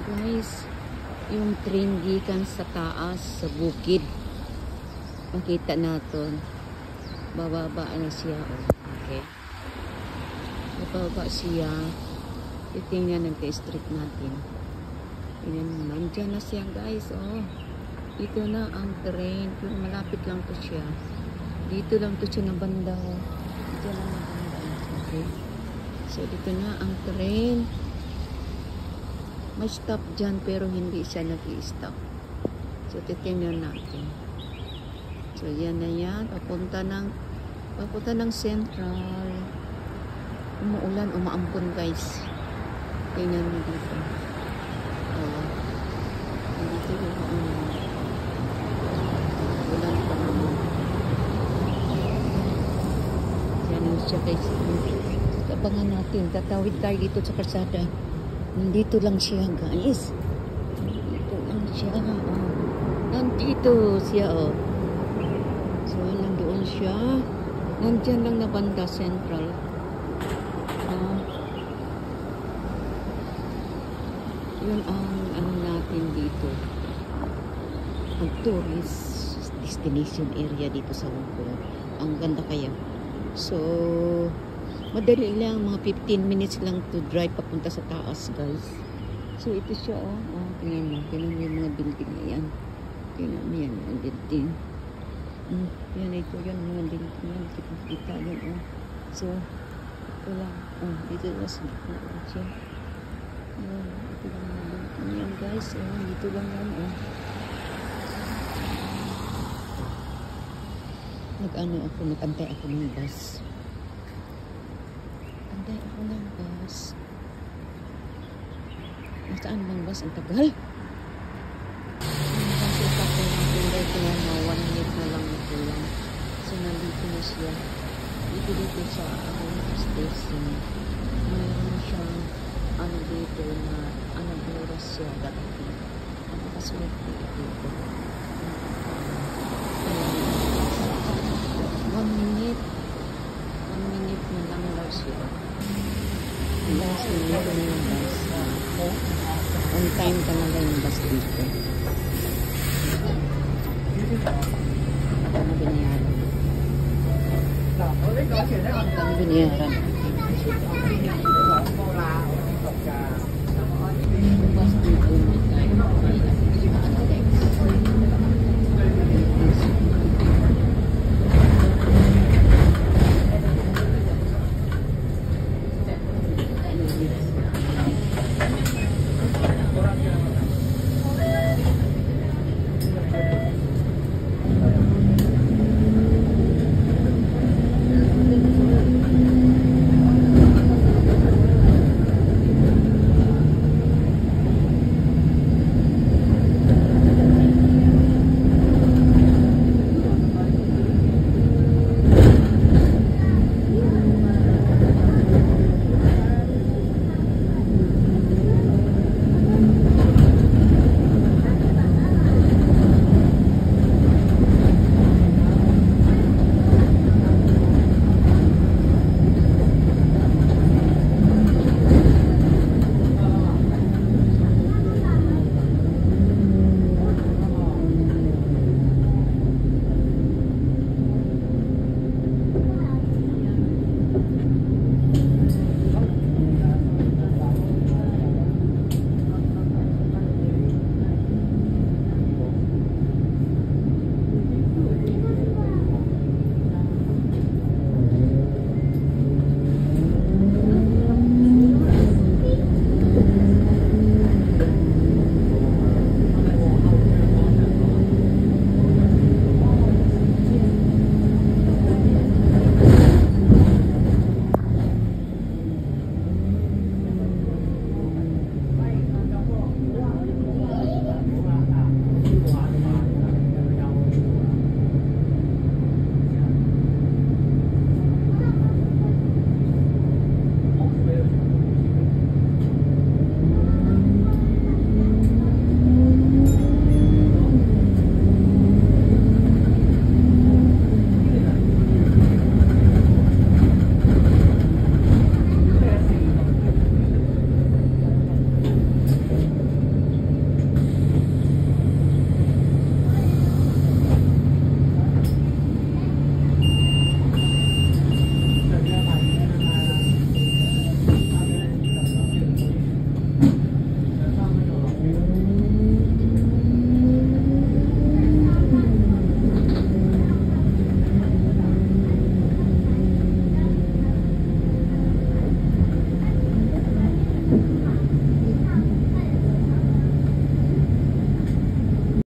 guys, yung train gikan sa taas sa bukid. Makita natin bababa na siya, oh. Okay, bababa siya. Titingnan ng street natin. Ayan, nandyan na siya guys, oh. Dito na ang train, pero malapit lang to siya. Dito lang to siya na banda, oh. Dito lang na banda. Okay, so dito na ang train. May stop dyan pero hindi siya nag-i-stop. So titingnan natin. So yan na yan. Papunta ng Central. Umuulan, umaampon guys. Tingnan mo dito. Oh. Dito yung ulan pa naman. Yan yung siya guys. Abangan natin. Tatawid tayo dito sa kalsada. Nandito lang siya guys. Nandito lang siya. Oh. Nandito siya, oh. So nandoon siya. Nandyan lang na banda Central. Yun ang ano natin dito. Ang tourist destination area dito sa Hong Kong. Ang ganda kaya. So madali lang, mga 15 minutes lang to drive papunta sa taas guys. So ito siya, oh. Oh, tingnan mo yung mga building na yan. Tingnan mo yan, yung building. Yan, ito yan, mga building yan. Kita yan, oh. So ito lang, oh, dito lang siya. Ito lang mga building yan guys, oh. Dito lang yan, oh. Nag-antay ako ng bus. Antay ako ng bus. Nasaan bang bus? Ang tagal. Kasi sa akin ang pinday ko na 1 minute na lang ito lang. So nandito na siya. Dito sa station. Mayroon siyang dito na anong oras siya dadating. Nakakasulat dito. 1 minute. 1 minute na lang daw siya. Last minute na yung bus. On time talaga yung bus dito. Ano binayaran? Ano binayaran?